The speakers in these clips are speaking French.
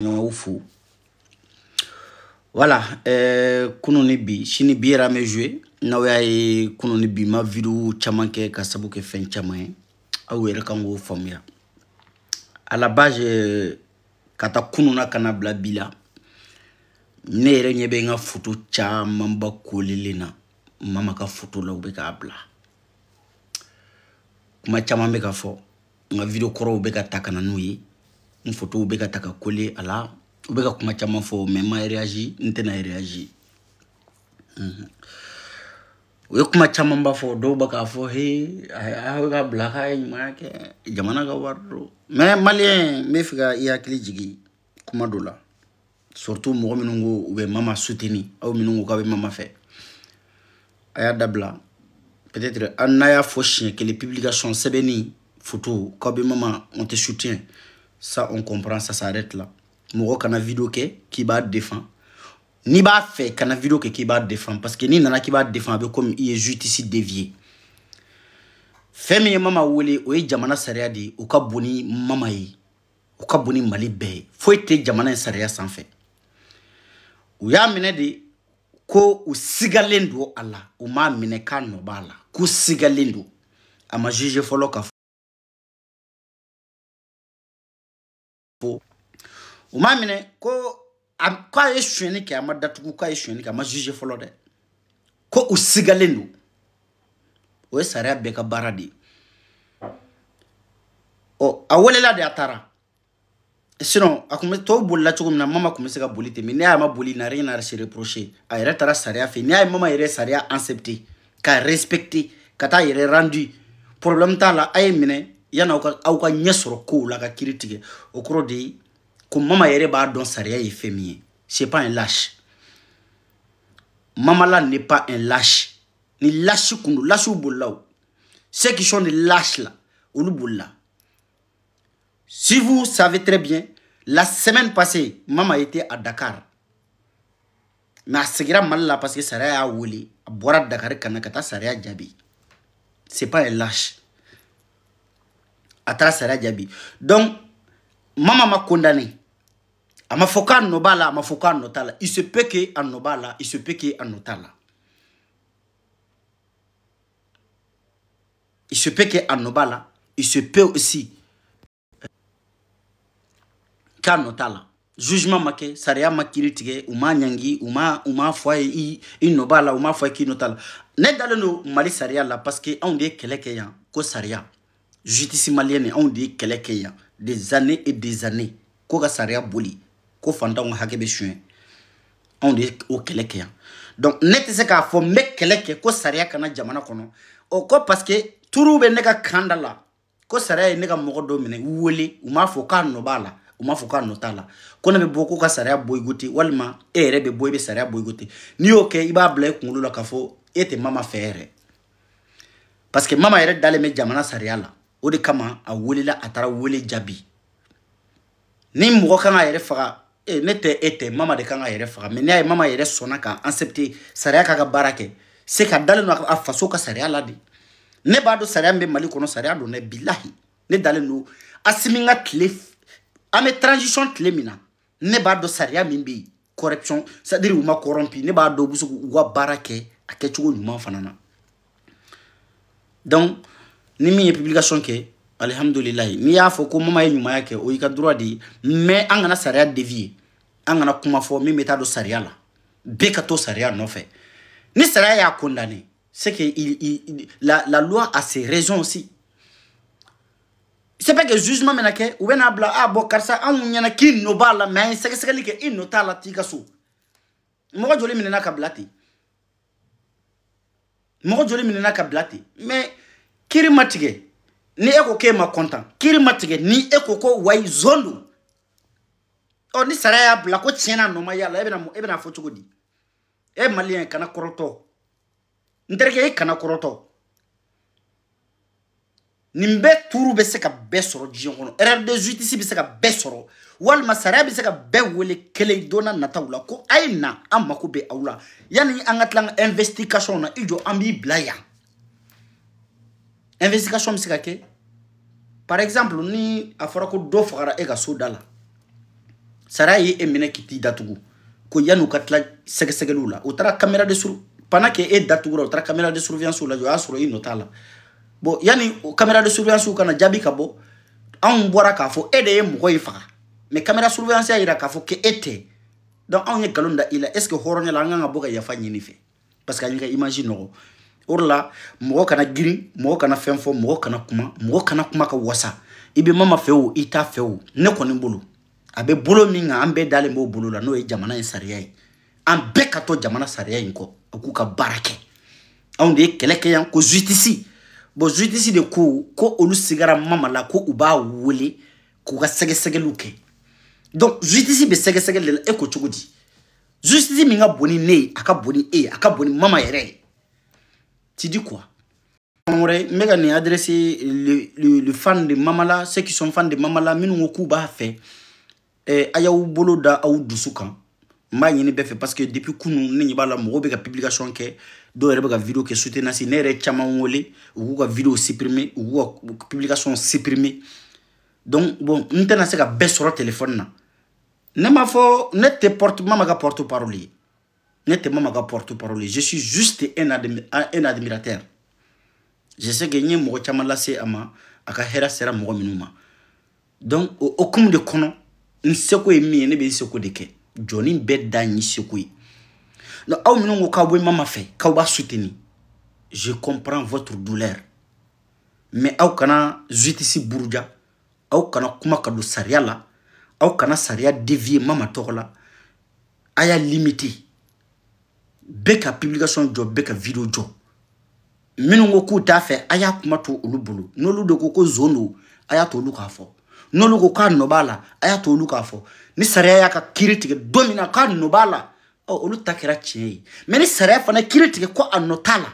Oufou. Voilà, kununi bi sini biera me jouer na waye kununi bi ma vidéo chamanke ka sabu ke fen chamay awere kango famia à la base kata kununa kana bla bila ne yere nyebe nga photo chaman ba kolelena mama ka photo la ube ka bla kuma chaman be ka fo nga vidéo koro ube ka takana nuyi une photo ube ka taka kole ala ube ka kuma chaman fo même ma réagi ntena réagi we kuma chaman ba fo do baka fo he ga bla ha ma ke jamana ga wardo mais malien me figa ya kili jigi kuma dola surtout mo minungo ube mama soutenir au minungo ka be mama fait aya dabla peut-être anaya fo chien que les publications sebeni photo ka be mama on te soutient. Ça, on comprend, ça s'arrête là. Moro kana vidéo qui va défendre. Ni ba fait kana vidéo qui va défendre. Parce que ni nana qui va défendre comme il est juste ici dévié. Femme mama wole oye jamana saria di uka boni mama yi. Uka boni mali be. Faut être jamana saria sans fait. Ou ya mine di ko u sigalendo ala. Ou ma mine ka no bala. Ko sigalendo. Ama juge folo ka o ma mine ko kwa yeshweni ke amadatuku kwa yeshweni ke ama juge folo de ko usigalendo o sare abeka baradi o awolela de atara sinon akume to bolla chugo na mama kumese ka bolite mais ne ama boli na rien à se reprocher a ira tara sare a fait ne ay mama ire sare a accepter ka respecter kata ire rendu problème ta la ay mine yana au ka nyesoro ko la ka critique o kro de ko mama yere ba don saria est féminin. C'est pas un lâche. Maman là n'est pas un lâche. Ni lâche kundu, lâche ou boulao. Ceux qui sont des lâches là, ou le boula. Si vous savez très bien, la semaine passée, maman était à Dakar. Mais c'est mal là parce que saria a ouli, a boire Dakar kanakata saria jabi. C'est pas un lâche. Atra saria jabi. Donc maman m'a condamné. Ama foka nobala, ama foka notala. Il se peut que en nobala, il se peut que en notala. Il se peut que en nobala, il se peut aussi qu'en notala. Jugement make, saria makiritige, uma nyangi, uma foye i nobala, uma foye ki notala. Ne daleno mali saria la parce que on dit kelekeyan, ko saria. Justice malienne, on dit kelekeyan. Des années et des années. Ko ga saria boli. Ko fantango hakebe chuen on de o keleke donc net se ka fo me keleke ko saria kana jamana kono o ko parce que turu be ne ka kandala ko saria ne ka mogo do mine wole u ma fo ka no bala u ma fo ka no tala ko ne be boko ka saria boygote walma ere be boy be saria boygote ni o ke iba bla kunlu la ka fo ete mama fere parce que mama ere dale me jamana saria la o de kama a wole la atara wole jabi ni mogo kana ere faga nete ete mama de kanga yere faga mais ne mama yere sona ka accepter saria ka barake c'est ka daleno a faso ka saria la di ne ba do saria mbe mali kono saria do ne billahi ne daleno asiminga tlef ame transition tlemina ne ba do saria mimbi corruption ça dire uma corrompi ne ba do busu wa barake akechugo nyuma fanana donc ni mi publication ke alhamdulillah ni ya fo ko mama nyuma yake o yika droit di mais angana saria dévier angana kuma fo mi meta do saria la beka to saria no fait ni saria ya condamné c'est que la loi a ses raisons aussi c'est pas que jugement menake ou ben abla a bo karsa an nyana kin no bala mais c'est que like in no tala tika so mo joli minena ka blati mo joli minena ka blati mais kiri matige ni eko ke ma content kiri matige ni eko ko way zondo o ni saria bla ko tiena no ma yala ebena fo chugodi e malien kana koroto nterke e kana koroto nimbe turu be se ka besoro diongono erreur de justice be se ka besoro wal masaria be se ka be wele kele dona natawla ko ayna amako be awla yani angatlang investigation na ijo ambi blaya investigation be se ka ke par exemple ni afara ko do fara e ga sodala sariya ye e minɛ k'i t'i datugu ko yan'u ka tila sɛgɛsɛgɛliw la o taara caméra de sur pendant que e datugura o taara caméra de surveillance la o y'a sɔrɔ i nɔ t'a la bon yani caméra de surveillance kana jaabi ka bɔ anw bɔra k'a fɔ e de ye mɔgɔ in faga mais caméra surveillance y'a yira k'a fɔ ke e tɛ donc anw ye nkalon da i la est ce que hɔrɔnya la an kan ka bɔ ka yafa ɲini fɛ parce que an ka image nɔgɔ o de la mɔgɔ kana girin mɔgɔ kana fɛn fɔ mɔgɔ kana kuma ka wasa i bɛ mama fɛ o i t'a fɛ o ne kɔni bolo a bɛ bolo min kan an bɛɛ dalen b'o bolo la n'o ye jamana in sariya ye an bɛɛ ka to jamana sariya in kɔ u k'u ka baara kɛ anw de ye kɛlɛ kɛ yan ko justice bon justice de ko olu sigara mama la ko u b'a wele k'u ka sɛgɛsɛgɛliw kɛ donc justice bɛ sɛgɛsɛgɛli de la e ko cogo di justice min ka bon ni ne ye a ka bon ni e ye a ka bon ni mama yɛrɛ ye tu dis quoi? Je vais adresser le fan de Mamala, ceux qui sont fans de Mamala, minnu ko b'a fait ayaw bolo da aw dusu kan m'a ɲini bɛɛ fɛ parce que depuis kunu ne ɲɛ b'a la mɔgɔw bɛ ka publication kɛ dɔw yɛrɛ bɛ ka vidéo kɛ soutenance ne yɛrɛ caman wele u k'u ka vidéo supprimer u k'u ka publication supprimer donc bon n tɛna se ka bɛɛ sɔrɔ téléphone na ne m'a fɔ ne tɛ mama ka porte parole ye ne tɛ mama ka porte parole je suis juste un admirateur. Je sais que n'y a pas de lase ama aka hera sera mɔgɔ minnu ma donc au hokumu de kɔnɔ n seko ye min ye ne bɛ n seko de kɛ jɔni bɛɛ da n seko ye donc aw minnu ko k'aw bɛ mama fɛ k'aw b'a soutenir je comprends votre douleur mais aw kana justice buruja aw kana kuma ka don sariya la aw kana sariya dévier mama tɔgɔ la a y'a limité bɛɛ ka publication jɔ bɛɛ ka vidéo jɔ minnu ko k'u t'a fɛ a y'a kuma to olu bolo n'olu de ko zone do a y'a to olu k'a fɔ n'olu ko k'a nɔ b'a la a y'a to olu k'a fɔ ni sariya y'a ka kiiri tigɛ don min na k'a nɔ b'a la olu ta kɛra tiɲɛ ye mais ni sariya fana kiiri tigɛ ko a nɔ t'a la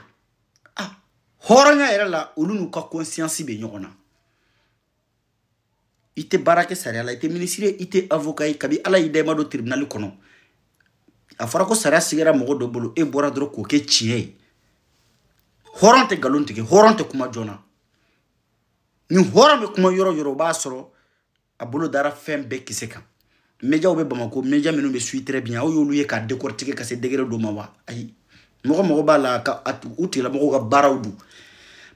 hɔrɔnya yɛrɛ la olu n'u ka conscience bɛ ɲɔgɔn na i tɛ baara kɛ sariya la i tɛ ministre i tɛ avocat ye kabi ala y'i da i ma don tribunal kɔnɔ a fɔra ko sariya sigira mɔgɔ dɔ bolo e bɔra dɔrɔn k'o kɛ tiɲɛ ye hɔrɔn tɛ nkalon tigɛ hɔrɔn tɛ kuma joona ni hɔrɔn bɛ kuma yɔrɔ yɔrɔ o b'a sɔrɔ a bolo dara fɛn bɛɛ kisɛ kan médiaw bɛ Bamako média minnu bɛ suit très bien aw y'olu ye k'a décortiquer ka se degré dɔ ma wa ayi mɔgɔ b'a la ka u tigilamɔgɔw ka baaraw dun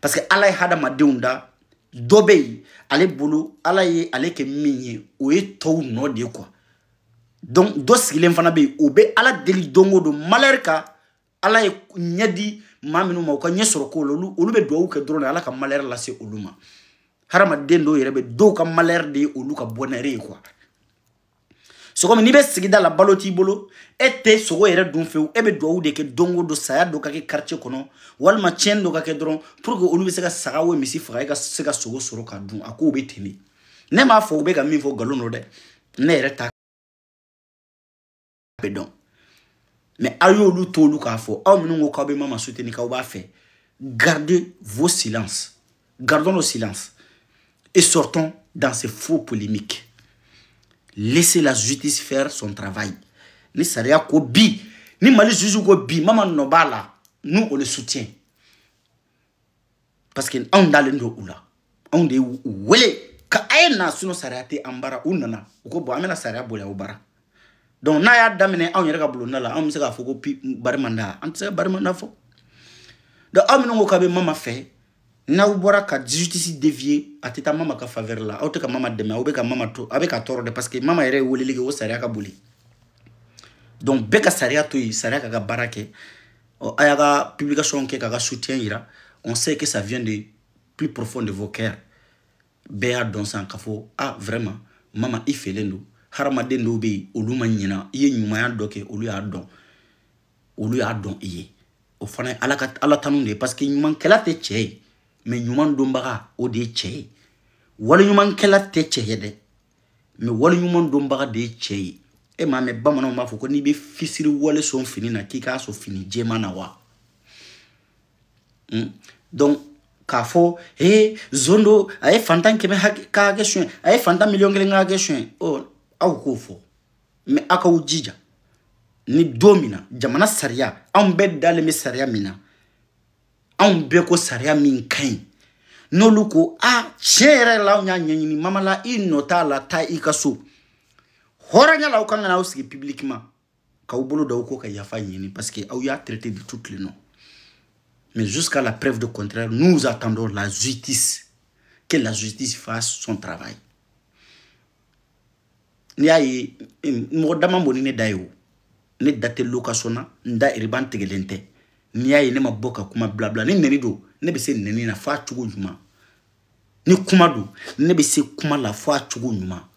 parce que ala ye hadamadenw da dɔ bɛ yen ale bolo ala ye ale kɛ min ye o ye tɔw nɔ de ye quoi donc dɔ sigilen fana bɛ yen o bɛ ala deli don o don malheur kan ala ye ɲɛ di maa minnu ma u ka ɲɛ sɔrɔ ko la olu bɛ duwawu kɛ dɔrɔn de ala ka malheur lase olu ma hadamaden dɔw yɛrɛ bɛ dɔw ka malheur de ye olu ka bonheur ye quoi sogo n'i bɛ sigida la balo t'i bolo e tɛ sogo yɛrɛ dun fewu e bɛ duwawu de kɛ don o don saya dɔ ka kɛ quartier kɔnɔ walima tiɲɛni dɔ ka kɛ dɔrɔn pour que olu bɛ se ka saga ou misi faga e ka se ka sogo sɔrɔ ka dun a kow bɛ ten de ne m'a fɔ u bɛ ka min fɔ nkalon don dɛ ne yɛrɛ t'a bɛ dɔn mais aw y'olu to olu k'a fɔ aw minnu ko k'aw bɛ mama soutenir k'aw b'a fɛ gardez vos silences gardons nos silences et sortons dans ces faux polémiques. Laissez la justice faire son travail. Ni sariya ko bi, ni Mali juge ko bi, mama no ba la, nous on le soutient. Parce que on dalen do ula. On de wele ka ayna suno sariya te ambara unana. Ko bo amena sariya boля ubara. Donc na ya damene on yere ka bulonna la, on se ka foko pi barimanda, on se ka barimanda fo. Donc amino ko ka be mama fait n'aw bɔra ka justice dévier a tɛ taa mama ka faveur la aw tɛ ka mama dɛmɛ aw bɛ ka mama to a bɛ ka tɔɔrɔ de parce que mama yɛrɛ ye weleli kɛ o sariya ka boli donc bɛɛ ka sariya to yen sariya ka baara kɛ a y'a ka publication kɛ k'a ka soutien yira on sait que ça vient de plus profond de vos cœurs bɛɛ y'a dɔn san k'a fɔ ah vraiment mama i fɛlen don hadamaden dɔw bɛ yen olu ma ɲina i ye ɲumanya dɔ kɛ olu y'a dɔn i ye o fana ye ala tanu de ye parce que ɲumankɛla tɛ cɛ ye mais ɲuman donbaga o de ye cɛ ye wale ɲumankɛla tɛ cɛ ye dɛ mais wale ɲuman donbaga de ye cɛ ye e m'a mɛn bamananw b'a fɔ ko n'i bɛ fisiri wale sɔn fini na k'i k'a sɔn fini jɛman na wa donc k'a fɔ zone do a ye fantan 100 ka hakɛ suɲɛ a ye fantan 1,000,000 ka hakɛ suɲɛ aw k'o fɔ mais aw k'aw jija ni don min na jamana sariya anw bɛɛ dalen bɛ sariya min na anw bɛɛ ko sariya min ka ɲi n'olu ko tiɲɛ yɛrɛ la anw y'a ɲɛɲini mama la i nɔ t'a la taa i ka so horanya la ukanga na usiki publiquement ka ubolo da uko ka yafa yini parce que au ya traité de toutes les noms. Mais jusqu'à la preuve de contraire, nous attendons la justice, que la justice fasse son travail. Ni ayi mo dama boni ne dayo ne date location nda iriban tegelente ni ayi ne maboka kuma blabla ni neni do ne be se neni na fa chugo juma ni kuma do ne be se kuma la fa chugo juma.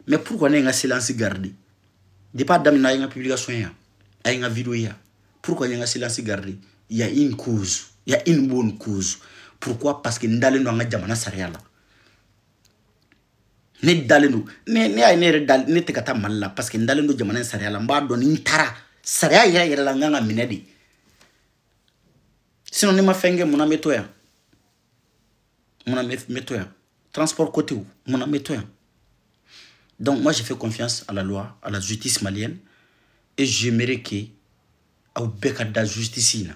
Mais pourquoi ne nga silence garder de pas dam na nga publication ya ay nga vidéo ya pourquoi nga silence garder? Il y a une cause, il y a une bonne cause. Pourquoi? Parce que ndale no nga jamana sariala ne daleno ne ay ne te kata malla parce que ndale no jamana sariala mba do ni tara saria yera la nga minedi sinon ne ma fenge mona metoya transport côté où mona metoya. Donc moi j'ai fait confiance à la loi, à la justice malienne et j'aimerais que au beka da justice ina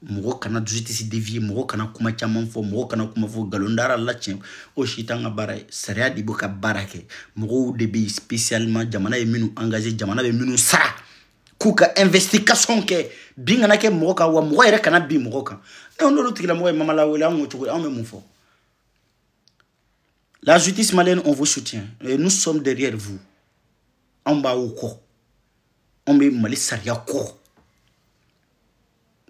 mogo kana justice dévier mogo kana kuma chama fo mogo kana kuma fo galondara la chen o shitanga baray saria di boka barake mogo debi spécialement jamana e minu engagé jamana be minu sa kuka investigation ke bingana ke mogo ka wa mogo ere kana bi mogo ka e on do tigila mogo mama la wela ngo chuko on me mufo. La justice malienne, on vous soutient et nous sommes derrière vous. En bas au corps. On met mali saria ko.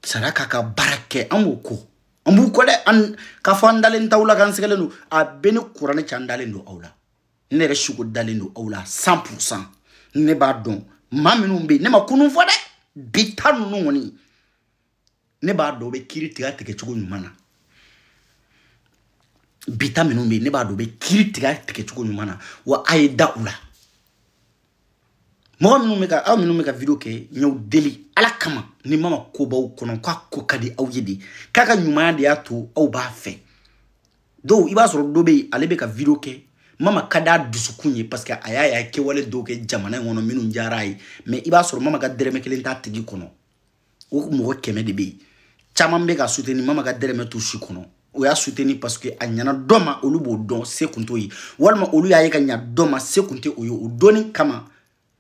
Saria kaka barake en au corps. On vous connaît en kafandalen taula kansegalenu a bene kurane chandalendo aula. Ne reshugo dalendo aula 100%. Ne ba don maminu mbe ne makunu fode bitanu noni. Ne ba do be kiri tiga teke chugo nyumana. Bita minumbe ne ba do be kiri tiga teke chuko nyumana wa aida ula mo minumbe ka video ke nyaw deli ala kama ni mama ko ba kono kwa ko kadi awyedi kaka nyumana de ato au ba fe do iba so do be ale be ka video ke mama kada dusukunye parce que aya ke wale do ke jamana ngono minu njarai mais iba so mama ga dereme ke lenta tigi kono o mo keme de be chamambe ka soutenir mama ga dereme to shi kono o ya soutenir parce que anyana doma olubo don sekunto yi walma olu ya yeka nya doma sekunte oyo o doni kama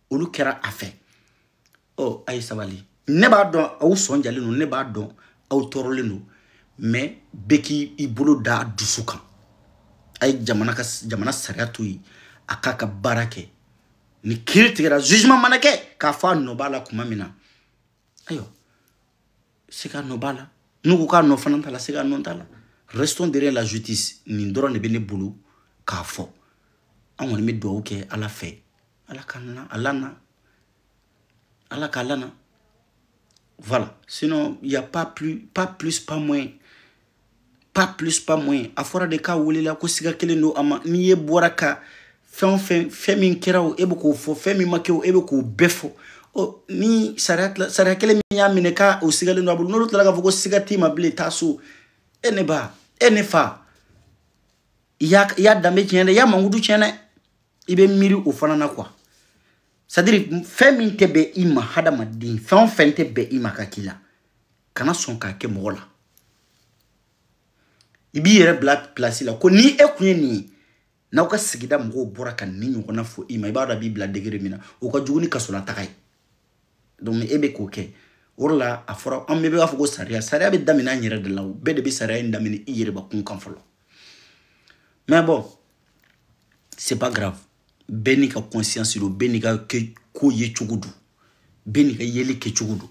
olu kera afe oh ay sabali ne ba don au sonjale no ne ba don au torole no mais beki ibolo da dusuka ay jamana sariatu yi akaka barake ni kirtigera jugement manake ka fa no bala kuma mina ayo sika no bala nuko ka no fananta la sika no tala. Restons derrière la justice. Nindoro ne bene boulot kafo. On met do ok à la fait. À la kanana, alana. À la kalana. Voilà. Sinon, il n'y a pas plus, pas moins. Pas plus, pas moins. A fora de ka wole la ko siga kele no ama niye boraka femi kera o eboko fo femi makeo eboko befo. O ni sarat kele miya mineka o siga le no abulu no tlaga fo ko siga tima ble taso. Eneba, enefa. Ya dambe tiene, ya mangudu tiene. Ibe miri ou fanana kwa. C'est-à-dire, femme tebe ima hada madin, femme tebe ima kakila. Kana son kake mola. Ibi yere black place la. Ko ni ekunye ni. Na uka sigida mgo bora kan ni nyukona fo ima. Iba wada bibla degere mina. Uka juguni kasola takai. Donc me ebe koke. Orla afora on mebe afugo saria be damina nyere de lawo be de be saria ndamini iyere ba kun kanfolo. Mais bon, c'est pas grave. Benika conscience lo benika ke ko ye chugudu. Benika yele ke chugudu.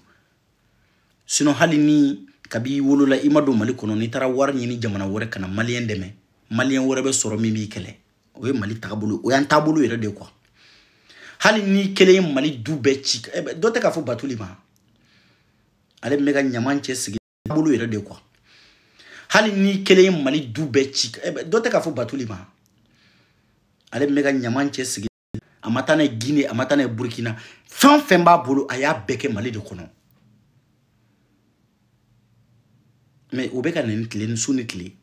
Sinon hali ni kabi wolola imado mali kono ni tara war nyini jamana wore kana malien deme. Malien wore be soro mimi kele. Oye mali takabulu o yan tabulu yere de quoi. Hali ni kele mali dube chik. Dote ka fo batulima. Ale mega nyamanche sigi bulu yere de quoi. Hali ni kele mali dube chik. Dote ka fo batulima. Ale mega nyamanche sigi amatane Guinée, amatane Burkina. Femba bulu aya beke mali de kono. Mais obeka neni kile nsuni kile.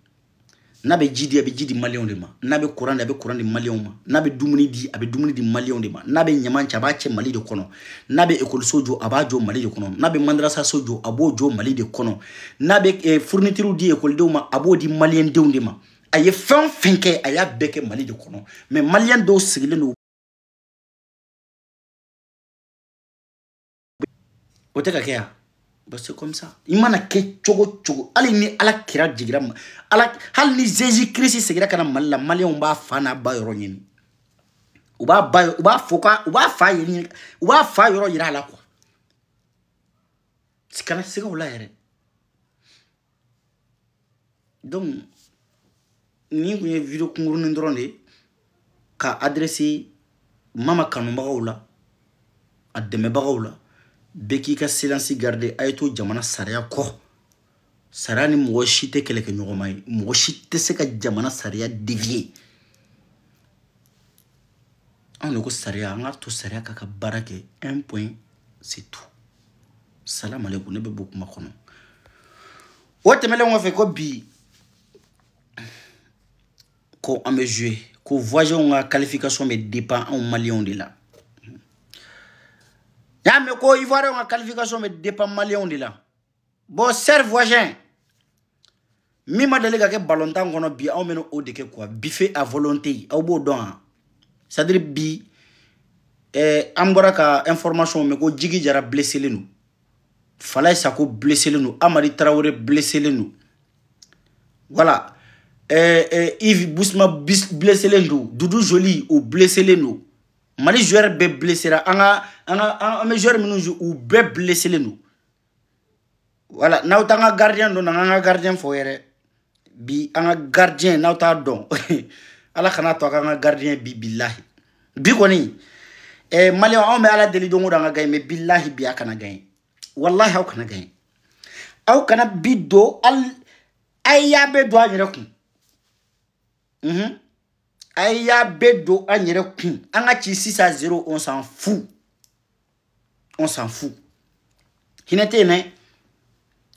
Nabe jidi malion de ma. Nabe courant di malion ma. Nabe dumuni di malion de ma. Nabe nyamancha abache mali de kono. Nabe ekol sojo abajo mali de kono. Nabe mandrasa sojo abojo mali de kono. Nabe fourniture di ekol de ma abo di malien de ma. Aye fenke aya beke mali de kono. Mais malien do sigile no Oteka kea. Bah, c'est comme ça. Il m'a ke chogo chogo. Ali ni ala kira jigira. Ala hal ni Jésus Christ segira kana malla malien on ba fana ba yoro nyini. Uba foka uba fa yini uba fa yoro yira la quoi. Sikana sega wala yere. Donc ni kunye video kunguru ndronde ka adresser mama kanumbaga la a dɛmɛbagaw la bɛɛ k'i ka silence garder a ye to jamana sariya kɔ sariya ni mɔgɔ si tɛ kɛlɛ kɛ ɲɔgɔnma ye mɔgɔ si tɛ se ka jamana sariya dévier anw de ko sariya an ka to sariya ka ka baara kɛ un point c'est tout salam alaikum ne bɛ bɔ kuma kɔnɔ o tɛmɛlen kɔfɛ ko bi ko an bɛ jouer ko voisins ka qualification bɛ dépend anw maliens de la y'a mɛn ko ivoirien ka qualification bɛ dépend maliens de la bon serre voisin min ma deli ka kɛ ballontan kɔnɔ bi anw bɛna o de kɛ quoi buffet à volonté aw b'o dɔn wa c'est à dire bi an bɔra ka information mɛn ko Jigi Jara blesselen don Falaye Sako blesselen don Amadi Traoré blesselen don voilà Yves Bousma blesselen don Doudou Joly o blesselen don Mali joueur bɛɛ blessera an bɛ joueur minnu jouer u bɛɛ blesselen don voilà n'aw t'an ka gardien dɔn an ka gardien fɔ yɛrɛ bi an ka gardien n'aw t'a dɔn ala kana to an ka gardien bi billahi bi kɔni malien anw bɛ ala deli don o don an ka gagner mais billahi bi a kana gagner wallahi aw kana gagner aw kana bi do ay ya bɛ do an yɛrɛ kun ay ya bɛ do an yɛrɛ kun an ka ci 6-0 on s'en fout hinɛ tɛ yen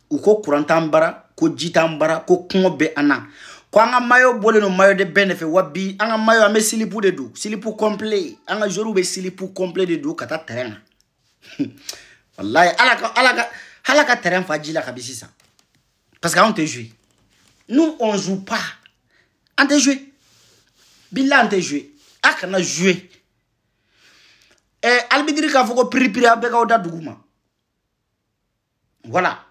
u ko courant t'an bara ko ji t'an bara ko kɔngɔ bɛ an na ko an ka maillot bɔlen don maillot de bɛɛ de fɛ wa bi an ka maillot an bɛ silipu de don silipu complet an ka joueurs bɛ silipu complet de don ka taa terrain na wallahi ala ka terrain fa ji la kabi sisan parce que anw tɛ jouer nous on joue pas an tɛ jouer billah an tɛ jouer a kana jouer albidiri k'a fɔ ko piri a bɛɛ k'aw da dugu ma voilà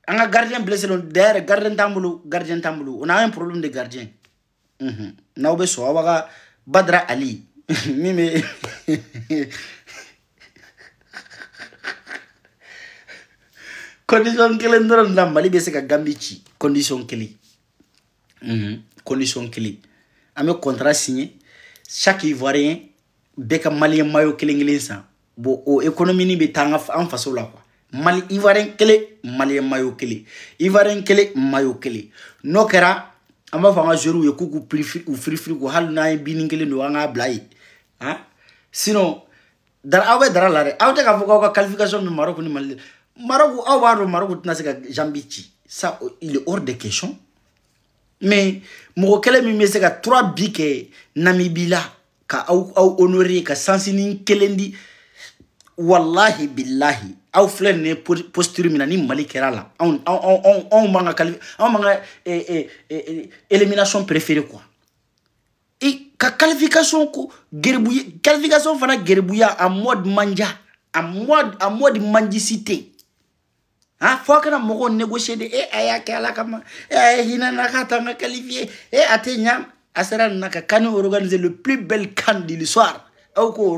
an ka gardien blessé don d'ailleurs gardien t'an bolo on a un problème de gardien n'aw bɛ sɔn aw ka Badara Ali min bɛ condition kelen dɔrɔn la Mali bɛ se ka Gambie ci condition kelen condition kelen an bɛ contrat signé chaque ivoirien bɛɛ ka malien maillot kelen san bon o économie bɛ taa an faso la quoi Mali ivoirien kelen malien maillot kelen ivoirien kelen maillot kelen n'o kɛra an b'a fɔ an ka joueurs ye k'u k'u firifiri ko hali n'an ye binin kelen don an k'a bila yen sinon aw bɛ dara la dɛ aw tɛ k'a fɔ k'aw ka qualification bɛ Maroc ni Mali Maroc aw b'a dɔn Maroc tɛna se ka Gambie ci ça il est hors de question mais mɔgɔ kelen min bɛ se ka 3 bi kɛ Namibie la ka aw honorer ka sansini kelen di wallahi billahi aw filɛ nin ye posture min na ni Mali kɛra la anw b'an ka élimination préférée quoi ka qualification ko geribuya qualification fana geribuya en mode manja en mode mendicité fo kana mɔgɔw négocier de a y'a kɛ ala kama hinɛ na ka taa n ka qualifier a tɛ ɲa a sera nin na ka CAN organiser le plus belle CAN de l'histoire aw ko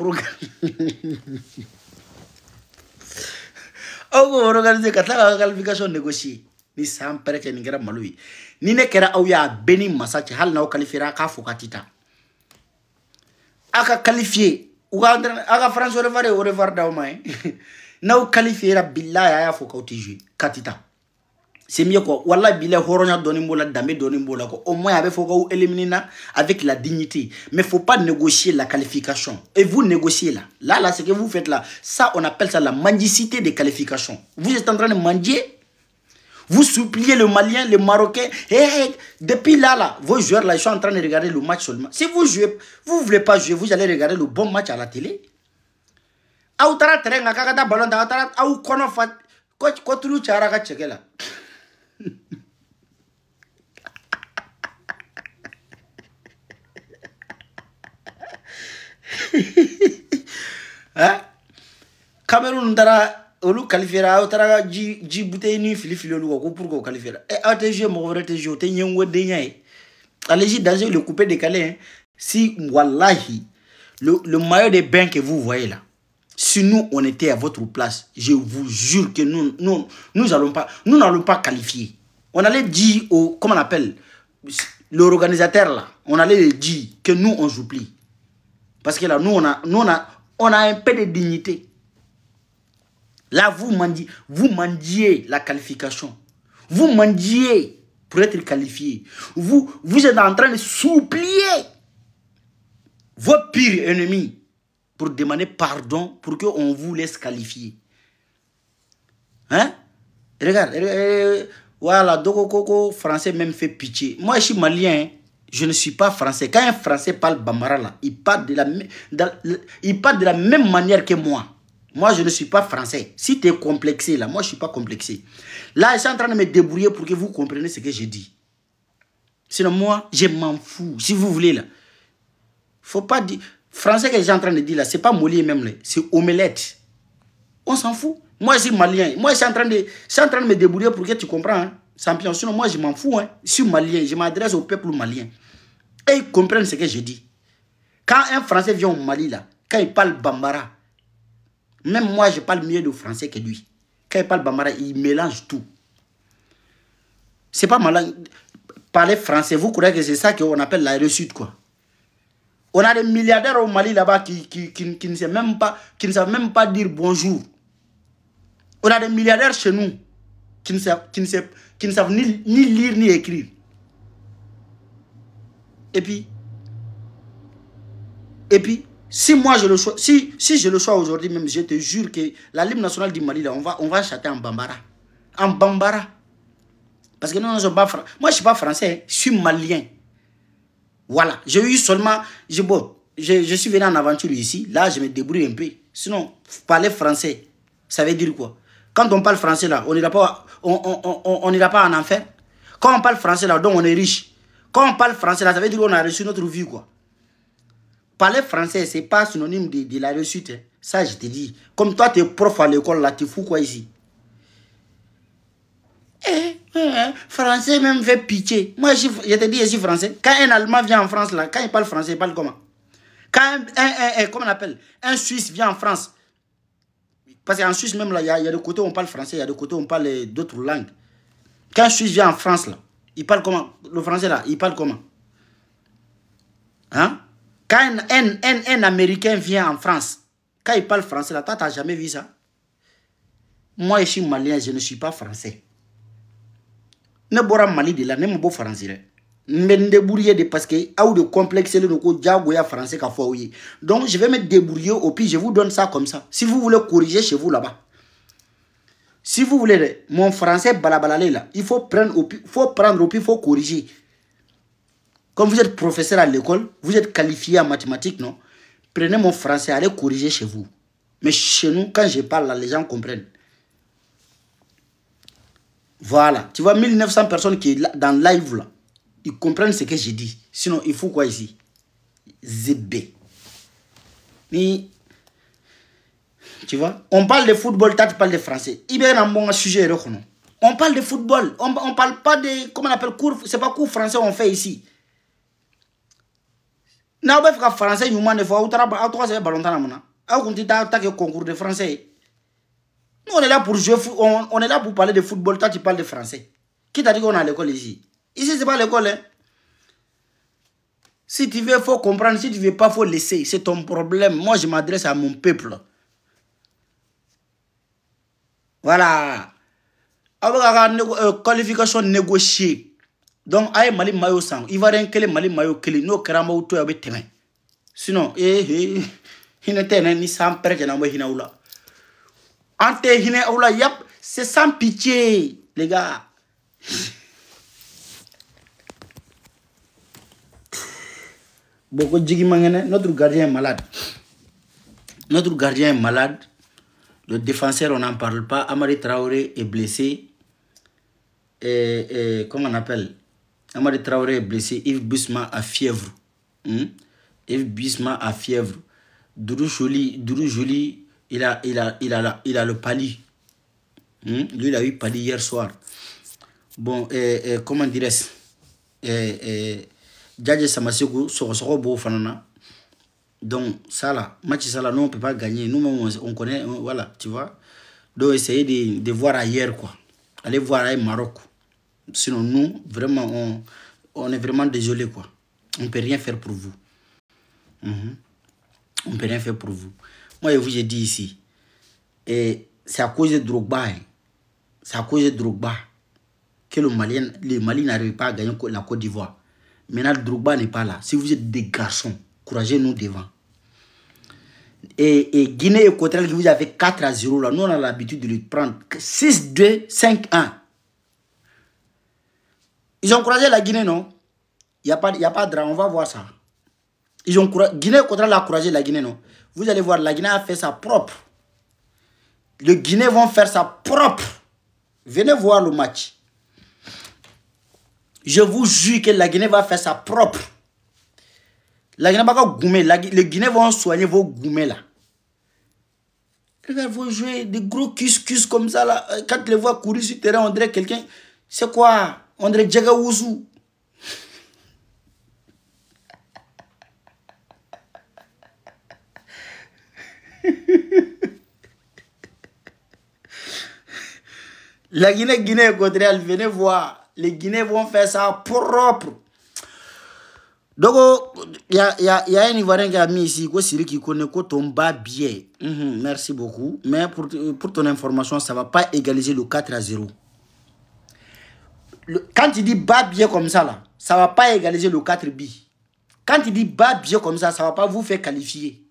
organiser ka tila ka qualification négocier ni san pɛrɛ kɛ nin kɛra malo ye ni ne kɛra aw y'a bɛɛ ni masa cɛ hali n'aw qualifiera a k'a fɔ ka ti ta a ka qualifier a ka France au revoir d'aw ma ye n'aw qualifiera billahi a y'a fɔ k'aw tɛ jouer ka ti ta c'est mieux quoi wallahi billahi hɔrɔnya dɔɔni b'o la danbe dɔɔni b'o la quoi au moins a bɛ fɔ k'aw éliminer na avec la dignité mais faut pas négocier la qualification et vous négociez là ce que vous faites là ça on appelle ça la mendicité des qualifications vous êtes en train de mendier vous suppliez le Malien le Marocain depuis là vos joueurs là ils sont en train de regarder le match seulement si vous jouez vous voulez pas jouer vous allez regarder le bon match à la télé aw tara terrain ka ka taa ballon ta tara aw kɔnɔ fa ko tulu cayara ka cɛkɛ la Cameroun dara olu qualifiera o tara ji bouteille ni fili olu ko pour ko qualifiera et a te jeu mo vrai te jeu te nyengo de nyai allez-y danger le coupé décalé hein. Si wallahi le maillot de bain que vous voyez là, si nous on était à votre place, je vous jure que nous n'allons pas qualifier. On allait dire au comment on appelle l'organisateur là, on allait dire que nous on joue plus. Parce que là nous on a un peu de dignité. Là, vous mendiez la qualification. Vous mendiez pour être qualifié. Vous êtes en train de supplier vos pires ennemis pour demander pardon pour qu'on vous laisse qualifier. Hein? Regarde, voilà, Dokoko français même fait pitié. Moi, je suis malien, hein. Je ne suis pas français. Quand un français parle bambara là, il parle de la même manière que moi. Moi, je ne suis pas français. Si tu es complexé, là, moi, je ne suis pas complexé. Là, je suis en train de me débrouiller pour que vous compreniez ce que je dis. Sinon, moi, je m'en fous. Si vous voulez, là. Faut pas dire... Français que je suis en train de dire, là, c'est pas mollier même, là. C'est omelette. On s'en fout. Moi, je suis malien. Moi, je suis en train de me débrouiller pour que tu comprends, hein. Champion. Sinon, moi, je m'en fous, hein. Je suis malien. Je m'adresse au peuple malien. Et ils comprennent ce que je dis. Quand un Français vient au Mali, là, quand il parle bambara, même moi, je parle mieux de français que lui. Quand il parle bambara, il mélange tout. C'est pas malin. Parler français, vous croyez que c'est ça qu'on appelle la réussite, quoi. On a des milliardaires au Mali là-bas qui ne savent même pas dire bonjour. On a des milliardaires chez nous qui ne savent ni lire ni écrire. Et puis, si moi je le choix, si je le choix aujourd'hui même, je te jure que la Ligue nationale du Mali, là, on va chanter en bambara. En bambara. Parce que nous ne sommes pas français. Moi, je ne suis pas français, je suis malien. Voilà. J'ai eu seulement... Je suis venu en aventure ici. Là, je me débrouille un peu. Sinon, parler français, ça veut dire quoi? Quand on parle français, là, on n'ira pas en enfer. Quand on parle français, là, donc on est riche. Quand on parle français, là, ça veut dire qu'on a reçu notre vie, quoi. Parler français, ce n'est pas synonyme de la réussite. Hein. Ça, je te dis. Comme toi, tu es prof à l'école, là, tu fous quoi ici? Français même fait pitié. Moi, je te dis ici français. Quand un Allemand vient en France, là, quand il parle français, il parle comment? Quand comment on appelle? Un Suisse vient en France. Parce qu'en Suisse, même là, il y a des côtés où on parle français, il y a des côtés où on parle d'autres langues. Quand un Suisse vient en France, là, il parle comment? Le français, là, il parle comment? Hein? Quand un Américain vient en France, quand il parle français, là, toi, tu n'as jamais vu ça? Moi, je suis malien, je ne suis pas français. Ne bora Mali de là, ne me beau français. Me débrouiller de parce que ou de complexe le ko jagoya français ka fouiller. Donc je vais me débrouiller au pire, je vous donne ça comme ça. Si vous voulez corriger chez vous là-bas. Si vous voulez mon français balabalale là, il faut prendre au pire, il faut corriger. Comme vous êtes professeur à l'école, vous êtes qualifié en mathématiques, non? Prenez mon français, allez corriger chez vous. Mais chez nous, quand je parle là, les gens comprennent. Voilà. Tu vois, 1900 personnes qui sont dans le live là, ils comprennent ce que j'ai dit. Sinon, il faut quoi ici? ZB. Tu vois, on parle de football, tu parles de français. Il y a un bon sujet. On parle de football. On ne parle pas de, comment on appelle, cours. Ce n'est pas cours français on fait ici. N'a pas fait français, il y a des fois, on concours de français. Nous, on est là pour jouer, on est là pour parler de football. Toi, tu parles de français. Qui t'a dit qu'on est à l'école ici? Ici, ce n'est pas l'école. Hein? Si tu veux, il faut comprendre. Si tu ne veux pas, il faut laisser. C'est ton problème. Moi, je m'adresse à mon peuple. Voilà. Avec la qualification négociée. Donc, aïe, Mali Mayo sang. Il va rien que les Mali Mayo que les no karama ou toi avec tes mains. Sinon, il n'était ni sans père, il n'y a pas. C'est sans pitié, les gars. Notre gardien est malade. Notre gardien est malade. Le défenseur, on n'en parle pas. Amari Traoré est blessé. Comment on appelle? Amari Traoré est blessé. Yves Bisma a fièvre. Yves Bisma a fièvre. Doudou Joly, il a le pali. Lui, il a eu Pali hier soir. Bon, comment dirais-je? Djadje Samasekou, Soro Bo Fanana. Donc, ça là, match ça là, nous on ne peut pas gagner. Nous, on connaît, voilà, tu vois. Donc, essayez de voir ailleurs, quoi. Allez voir ailleurs Maroc. Sinon, nous, vraiment, on est vraiment désolé, quoi. On ne peut rien faire pour vous. On ne peut rien faire pour vous. Moi, je vous ai dit ici, et c'est à cause de Drogba. C'est à cause de Drogba que le Mali n'arrive pas à gagner la Côte d'Ivoire. Maintenant, Drogba n'est pas là. Si vous êtes des garçons, couragez-nous devant. Et Guinée équatoriale, vous avez 4-0 là. Nous, on a l'habitude de le prendre 6-2, 5-1. Ils ont encouragé la Guinée, non? Il n'y a pas de drame, on va voir ça. Ils ont Guinée équatoriale a encouragé la Guinée, non? Vous allez voir, la Guinée a fait ça propre. Les Guinéens vont faire ça propre. Venez voir le match. Je vous jure que la Guinée va faire ça propre. La Guinée va goumer. Les Guinéens vont soigner vos goumets là. Ils vont jouer des gros cus comme ça là. Quand tu les vois courir sur le terrain, on dirait quelqu'un. C'est quoi? On dirait Djaga Ouzou. La Guinée équatoriale, venez voir. Les Guinéens vont faire ça propre. Donc, il y a un Ivoirien qui a mis ici, qui connaît Tomba bien. Merci beaucoup. Mais pour ton information, ça ne va pas égaliser le 4-0. Quand il dit bas bien comme ça, là, ça ne va pas égaliser le 4 bi. Quand il dit bas bien comme ça ne va pas vous faire qualifier.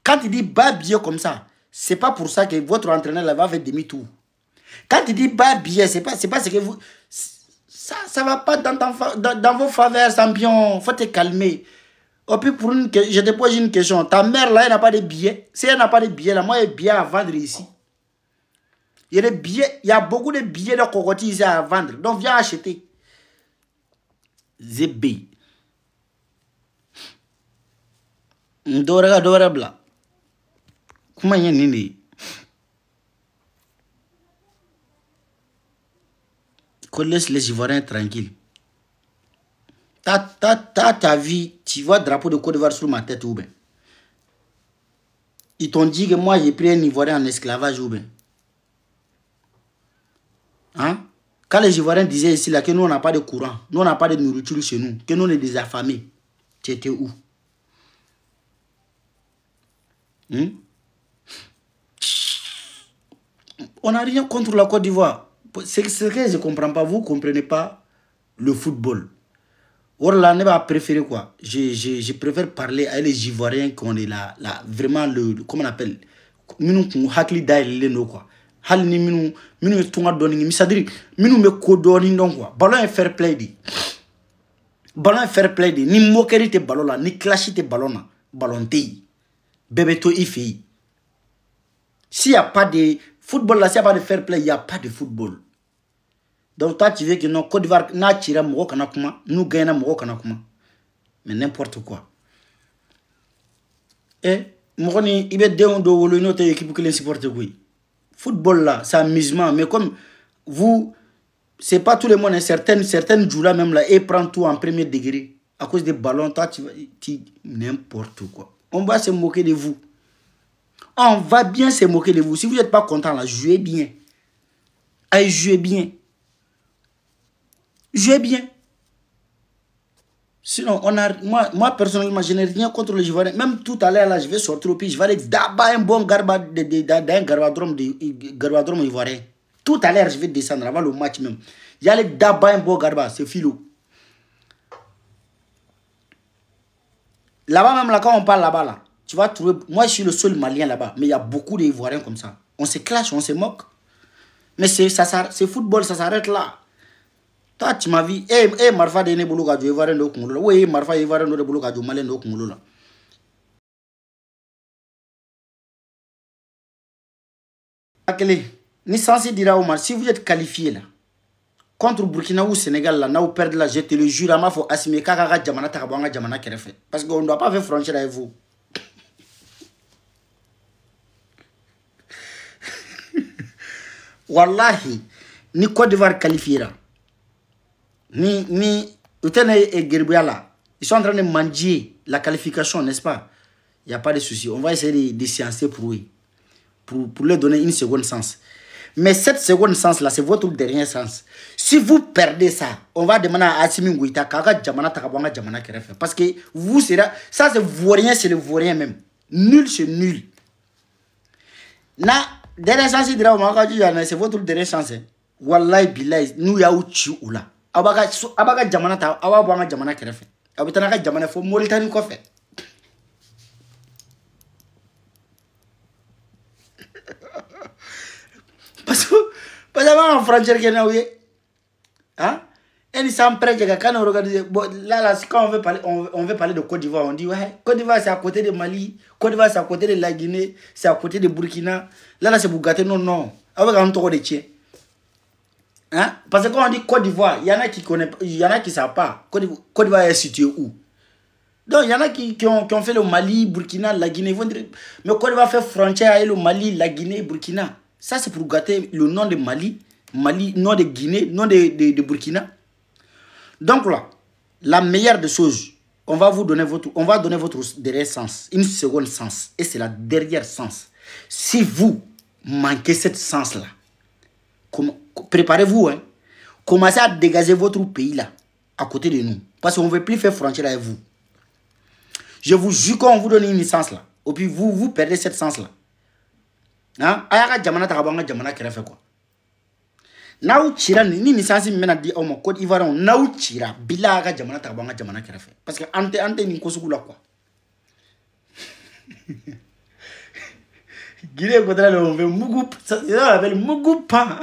Quand il dit bas bien comme ça, ce n'est pas pour ça que votre entraîneur là, va faire demi-tour. Quand il dit bas bien, c'est pas ce que vous... Ça va pas dans vos faveurs, champion. Faut te calmer. Et puis, je te pose une question. Ta mère, là, elle n'a pas de billets. Si elle n'a pas de billets, là, moi, il y a des billets à vendre ici. Il y a beaucoup de billets de cocotiers ici à vendre. Donc, viens acheter. Zébé. Ndora bla. Comment y a nini? Qu'on laisse les Ivoiriens tranquilles. Ta vie, tu vois le drapeau de Côte d'Ivoire sur ma tête ou bien? Ils t'ont dit que moi j'ai pris un Ivoirien en esclavage ou bien? Hein? Quand les Ivoiriens disaient ici là que nous on n'a pas de courant, nous on n'a pas de nourriture chez nous, que nous on est des affamés, tu étais où? On n'a rien contre la Côte d'Ivoire. C'est ce que je ne comprends pas. Vous ne comprenez pas le football. Or là, on va préférer quoi? Je préfère parler à les Ivoiriens qu'on est là, vraiment comment on appelle? Nous hakli daïle no quoi. Hal ni minu tunga doni c'est-à-dire minu me ko doni donc quoi. Ballon est fair play di. Ballon est fair play di. Ni moquerie te ballon là, ni clash te ballon là. Ballon te. Bébé to ifi. S'il n'y a pas de football là, s'il n'y a pas de fair play, il n'y a pas de football. Donc toi tu veux que non Côte d'Ivoire na tira moko kana kuma, nous gagnons moko kana kuma. Mais n'importe quoi. Moko ni ibe deon do wolo no te équipe que les supporter quoi. Football là, c'est amusement mais comme vous c'est pas tout le monde, certaines joueurs même là et prend tout en premier degré à cause des ballons, toi tu n'importe quoi. On va se moquer de vous. On va bien se moquer de vous. Si vous n'êtes pas content là, jouez bien. Allez, jouez bien. Jouez bien. Sinon, moi personnellement, je n'ai rien contre les Ivoiriens. Même tout à l'heure, là, je vais sortir au pays, je vais aller d'abord un bon garbadrome ivoirien. Tout à l'heure, je vais descendre avant le match même. J'allais d'abord un bon garba, c'est philo. Là-bas même, là, quand on parle là-bas, là, tu vas trouver... Moi, je suis le seul Malien là-bas, mais il y a beaucoup d'Ivoiriens comme ça. On se clash, on se moque. Mais c'est football, ça s'arrête là. Toi, tu m'as vu, Marfa de Nebulu Gadjo, Ivoirien de Kungolo. Oui, Marfa Ivoirien de Nebulu Gadjo, Malien de Kungolo. Ni censé dire au Mali, si vous êtes qualifié là, contre Burkina ou Sénégal, là, vous perdez là, je te le jure, il faut assumer Kaka Djamana Takabanga Djamana Kerefe. Parce qu'on ne doit pas faire frontière avec vous. Wallahi, ni Côte d'Ivoire qualifiera. Ni Utene et Gerbia là. Ils sont en train de manger la qualification, n'est-ce pas? Il n'y a pas de souci. On va essayer de sciencer pour eux. Pour leur donner une seconde sens. Mais cette seconde sens là, c'est votre dernier sens. Si vous perdez ça, on va demander à Assimi Ngouita Kaka Djamana Takabanga Djamana Kerefe. Parce que vous, ça c'est vaurien, c'est le vaurien même. Nul, c'est nul. Na, dernière chance, c'est votre dernière chance. Wallahi billahi, nous ya uchi oula. Abaga Djamana ta, Abaga Djamana Kerefe. Abatanaka Djamana fo Mauritanie ko fait. Parce que en frontière qui est hein? Et ils sont prêts quand on regarde là quand on veut parler de Côte d'Ivoire, on dit ouais, Côte d'Ivoire c'est à côté de Mali, Côte d'Ivoire c'est à côté de la Guinée, c'est à côté de Burkina. Là c'est pour gâter non. Avec un tour de tien. Hein? Parce que quand on dit Côte d'Ivoire, il y en a qui connaissent, il y en a qui savent pas. Côte d'Ivoire est située où? Donc il y en a qui ont fait le Mali, Burkina, la Guinée, vont dire mais Côte d'Ivoire fait frontière avec le Mali, la Guinée, Burkina. Ça, c'est pour gâter le nom de Mali, nom de Guinée, nom de Burkina. Donc là, la meilleure des choses, on va donner votre dernier sens, une seconde sens. Et c'est la dernière sens. Si vous manquez cette sens-là, préparez-vous, hein, commencez à dégager votre pays là, à côté de nous. Parce qu'on ne veut plus faire frontière avec vous. Je vous jure qu'on vous donne une sens là. Et puis vous perdez cette sens-là. Hein? Ayaka jamana takabanga jamana kerefe quoi. Naou tira ni lisansi mena di au mon Côte d'Ivoire naou tira bilaga jamana takabanga jamana kerefe parce que ante ni kosukula quoi. Guinée Équatoriale on veut Mougou ça s'appelle Mougou pan.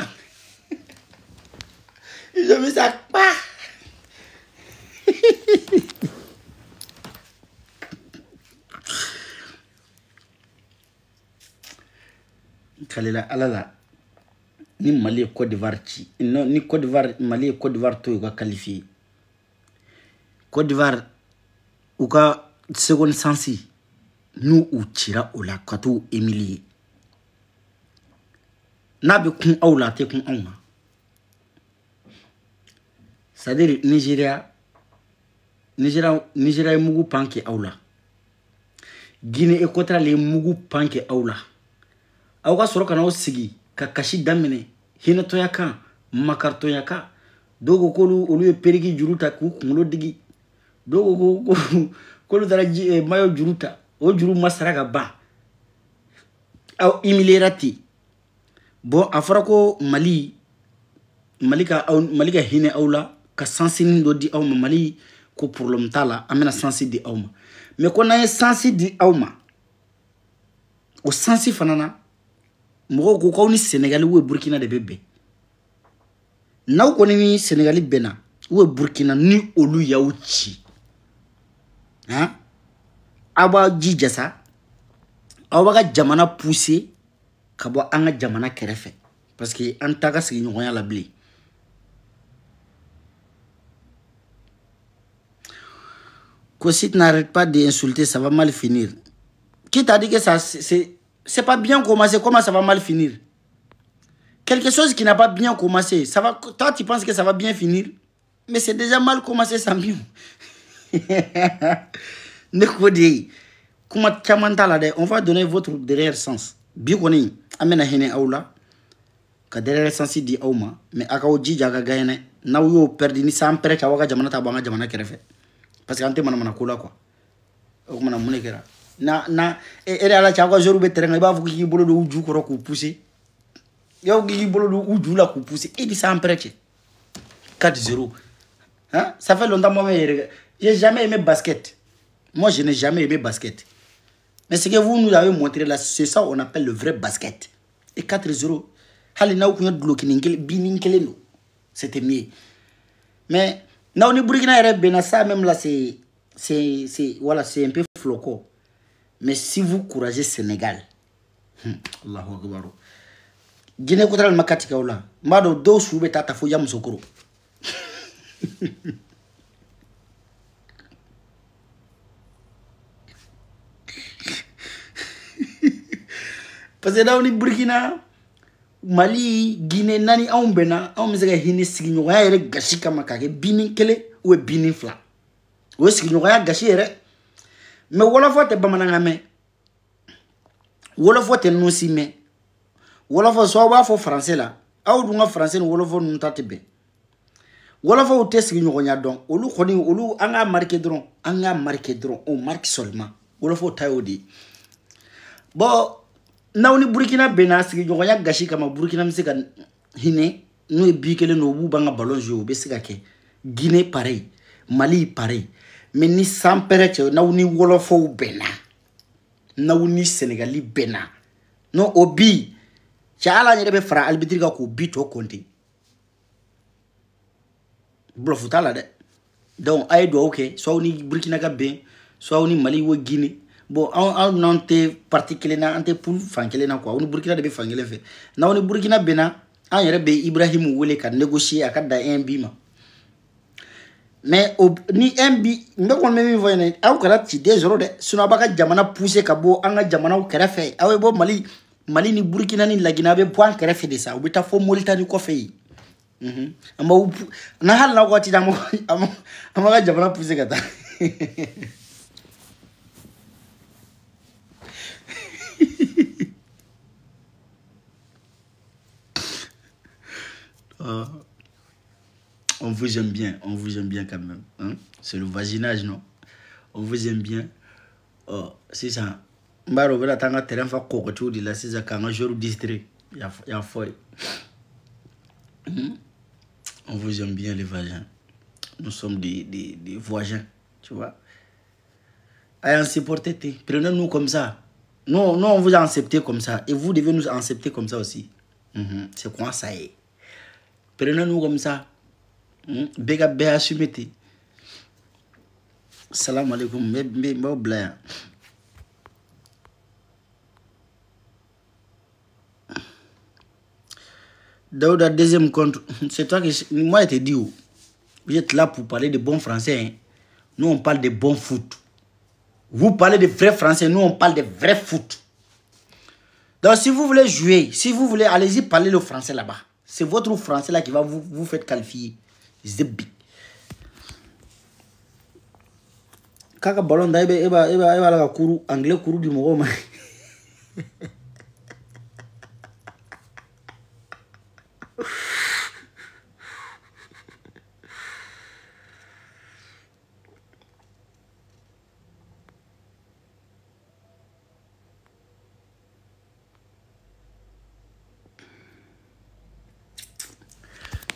Je me ça pas. Kalela alala ni Mali et Côte d'Ivoire ni Côte d'Ivoire Mali et Côte d'Ivoire to va qualifier Côte d'Ivoire ou ka seconde sensi nous ou tira ou la kato Emilie na be kun aula te kun auma c'est-à-dire Nigeria est mugu panke aula Guinée Équatoriale est mugu panke aula Aouka soro kana osigi ka kashi damene hinatoya kan makartoya kan dogo kolu olu perigi juruta ku kunlo digi dogo kolu dara mayo juruta o juru masaraka ba aw imilerati bon afrako Mali ka hine awla ka sensi do di awma Mali ko problème tala amena sensi di awma mais ko na sensi di awma o sensi fanana Moko ko kaw ni Sénégal ou Burkina de bébé. Naw ko ni Sénégal bena ou Burkina ni olu yaouchi. Hein? Aba jijasa. Awa ga jamana poussé kabo anga jamana kerefe parce que antaka sigi nyoya la blé. Kosit n'arrête pas d'insulter, ça va mal finir. Qui t'a dit que ça c'est pas bien commencé, comment ça va mal finir? Quelque chose qui n'a pas bien commencé, ça va, toi tu penses que ça va bien finir, mais c'est déjà mal commencé, ça mieux. On va donner votre dernier sens. Bien qu'on ait amena hene aula, que dernier sens dit auma, mais akaoji jaga gagne, na yo perdu ni sans pere kawaga jamana tabanga jamana kerefe, parce que ante mana kola quoi, ou mana munekera. Na et ala chago joru be terrain ba fu ki bolo do uju ko ko pousser yow ki bolo do uju la ko pousser et dit ça en prêche 4-0 hein ça fait longtemps moi j'ai jamais aimé basket moi je n'ai jamais aimé basket mais ce que vous nous avez montré là c'est ça on appelle le vrai basket et 4-0 hali na ko yodlo ki ngel bi ngel no c'était mieux mais na on est Burkina Faso ça même là c'est voilà c'est un peu floco. Mais si vous couragez Sénégal, Allahu Akbar. Guinée Équatoriale makatika ola. Mado do soube tata fo yam sokoro. Parce que là on est Burkina Mali Guinée nani anw bena anw be se ka hinɛ sigiɲɔgɔnya yɛrɛ gasi kama ka kɛ binin kelen ou binin fila o sigiɲɔgɔnya gasi yɛrɛ mais wolofɔ tɛ bamanankan mɛn wolofɔ tɛ nusi mɛn wolofɔ so b'a fɔ français la aw dun ka français ni wolofɔ ninnu ta tɛ bɛn wolofɔw tɛ sigiɲɔgɔnya dɔn olu kɔni olu an ka marquer dɔrɔn on marque seulement wolofɔw ta y'o de bon n'aw ni Burkina bena sigiɲɔgɔnya gasi kama Burkina bɛ se ka hinɛ n'o ye bi kelen no b'u ban ka ballon jouer o bɛ se ka kɛ Guinée pareil Mali pareil mais ni sanpɛrɛ cɛ n'aw ni wolofɔw bɛnna n'aw ni Sénégali bɛnna non o bi cɛ ala yɛrɛ bɛ fara arbitre kan k'o bi tɔ compter bluff t'a la dɛ donc a ye dugawu kɛ soit ni Burkina ka bɛn soit ni Mali ou Guinée bon aw n'an tɛ parti kelen na an tɛ pour fan kelen na quoi aw ni Burkina de bɛ fan kelen fɛ n'aw ni Burkina bɛnna an yɛrɛ bɛ Ibrahim wele ka négocier a ka da NB ma mais ni NB n bɛ kɔni bɛ min fɔ yen aw kana ci den sɔrɔ dɛ sinon a b'a ka jamana pousser ka bɔ an ka jamanaw kɛrɛfɛ aw bɛ bɔ Mali ni Burkina ni Lagina a bɛ bɔ an kɛrɛfɛ de sa u bɛ taa fo Mauritanie kɔfɛ yen na hali n'aw ka ci an b'a ka jamana pousser ka taa on vous aime bien quand même. Hein? C'est le voisinage, non? On vous aime bien. C'est ça. Mbaro vela tanga terrain fa kokotu di la c'est ça quand jour distrait. Ya foi. On vous aime bien les voisins. Nous sommes des voisins, tu vois. Ayant supporté, prenez-nous comme ça. Nous on vous a accepté comme ça et vous devez nous accepter comme ça aussi. C'est quoi ça est? Prenez-nous comme ça. Bega bea sumete. Salam alaikum. Me blaya. Daouda, deuxième compte. C'est toi que moi je te dis. Vous êtes là pour parler de bons français. Hein? Nous on parle de bon foot. Vous parlez de vrais français. Nous on parle de vrai foot. Donc si vous voulez jouer, si vous voulez, allez-y parler le français là-bas. C'est votre français là qui va vous faire qualifier. Zebbi. Kaka ballon da eba la kuru anglais kuru du mogo.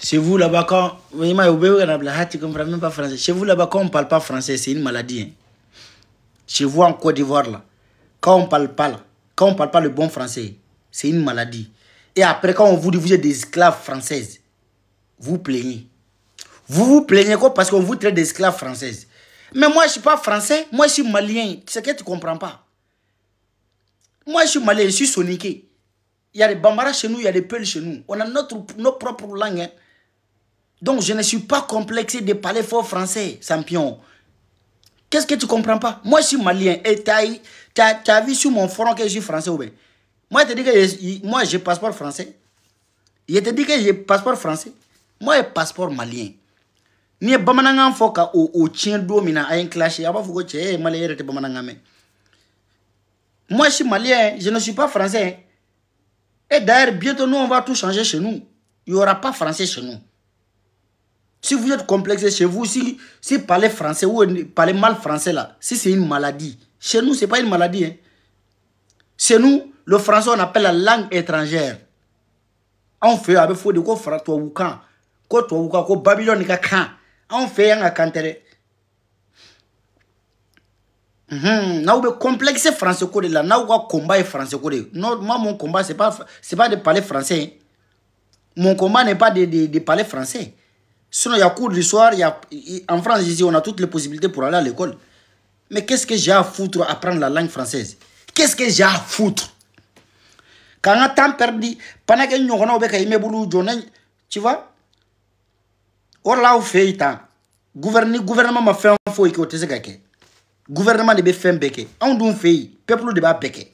Chez vous là-bas, quand vous ne comprenez même pas français. Chez vous là-bas, quand on ne parle pas français, c'est une maladie. Hein. Chez vous en Côte d'Ivoire, là, quand on ne parle pas là, quand on parle pas le bon français, c'est une maladie. Et après, quand on vous dit que vous êtes des esclaves françaises, vous plaignez. Vous vous plaignez quoi parce qu'on vous traite d'esclaves françaises. Mais moi, je ne suis pas français, moi, je suis malien. C'est que tu ne comprends pas. Moi, je suis malien, je suis soniqué. Il y a des bambara chez nous, il y a des peuls chez nous. On a nos propres langues. Hein. Donc, je ne suis pas complexé de parler fort français, champion. Qu'est-ce que tu ne comprends pas? Moi, je suis malien. Et tu as vu sur mon front que je suis français ou bien? Moi, je te dis que moi, j'ai passeport français. Je te dis que j'ai passeport français. Moi, j'ai passeport malien. Ni bamanangan foka au chien domina à un clash. Moi, je suis malien. Je ne suis pas français. Et d'ailleurs, bientôt, nous, on va tout changer chez nous. Il n'y aura pas français chez nous. Si vous êtes complexé chez vous, si parler français ou parler mal français là, si c'est une maladie, chez nous, ce n'est pas une maladie. Hein. Chez nous, le français, on appelle la langue étrangère. On fait avec faux de quoi faire toi ou quand, quoi Babylone quand, on fait un cantere. Now be complexé français code là, now quoi combat français code. Non, moi mon combat c'est pas de parler français. Mon combat n'est pas de parler français. Sinon, il y a cours du soir, en France, ici, on a toutes les possibilités pour aller à l'école. Mais qu'est-ce que j'ai à foutre à apprendre la langue française? Qu'est-ce que j'ai à foutre? Quand on a temps perdu, pendant que nous avons tu vois? Or là, on fait temps. Gouvernement m'a fait un faux et que gouvernement de faire un béquet. On doit faire, peuple de bas béquet.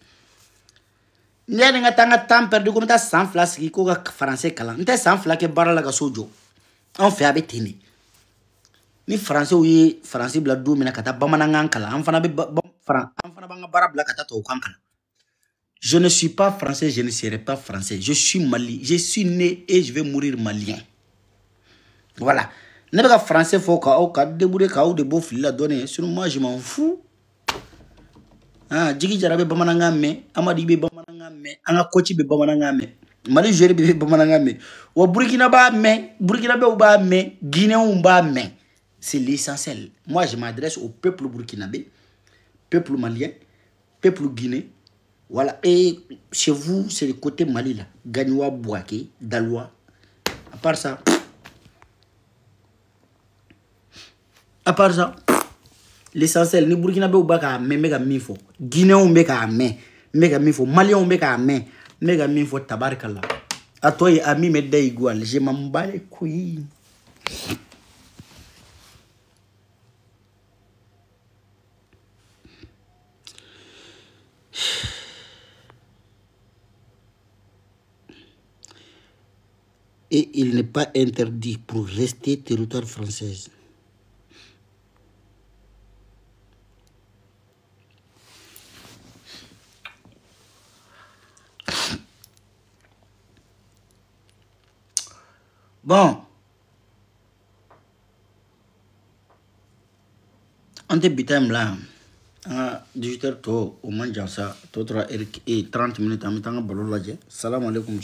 ne ni nga temps perdu ko ta san fila sigi ko ka français kalan nte san fila ke bara la ka so jɔ an fɛ a bɛ ten de ni français ye français bila don min na ka taa bamanankan kalan an fana b'an ka baara bila ka taa tubabukan kalan. Je ne suis pas français, je ne serai pas français. Je suis malien, je suis né et je vais mourir malien. Voilà. Ne bɛ ka français fɔ ka débrouiller k'aw de bɔ fili la dɔɔni sinon moi je m'en fous. Jigi Jara bɛ bamanankan mɛn, Amadi bɛ bamanankan mɛn, an ka coach bɛ bamanankan mɛn, Mali joueur bɛ bamanankan mɛn, wa Burkina b'a mɛn, Burkinabɛw b'a mɛn, Guinéens b'a mɛn. C'est l'essentiel. Moi je m'adresse au peuple burkinabé, peuple malien, peuple guinéen. Voilà, et chez vous, c'est le côté Mali là. Gagnoua, Bouaké, Daloua. À part ça, l'essentiel, ni Burkinabé ou Baka, mais méga mifo. Guinéen ou méga mifo. Malien ou méga mifo, tabarkala. A toi, ami, me de igual. Je m'en bats les couilles. Et il n'est pas interdit pour rester territoire français. Bon. On te bitam là. 18h to au moins ça. 30 minutes. En même temps, salam alaikum.